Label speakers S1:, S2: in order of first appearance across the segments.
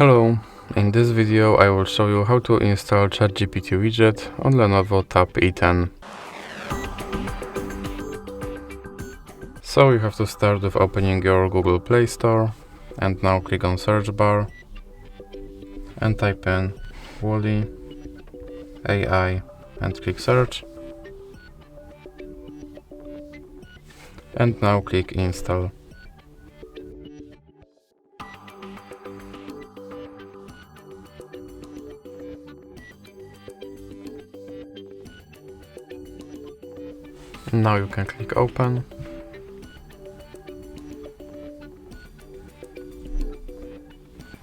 S1: Hello, in this video I will show you how to install ChatGPT widget on Lenovo Tab E10. So you have to start with opening your Google Play Store and now click on search bar and type in Wally AI and click search and now click install. Now you can click open.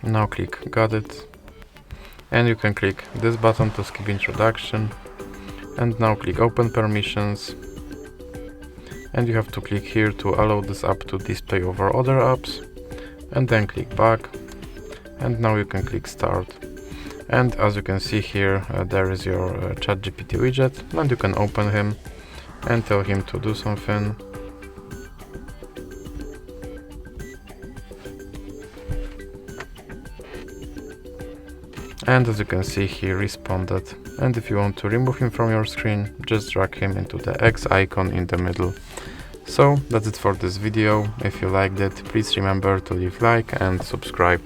S1: Now click got it. And you can click this button to skip introduction. And now click open permissions. And you have to click here to allow this app to display over other apps. And then click back. And now you can click start. And as you can see here, there is your ChatGPT widget, and you can open him and tell him to do something. And as you can see, he responded. And if you want to remove him from your screen, just drag him into the X icon in the middle. So that's it for this video. If you liked it, please remember to leave like and subscribe.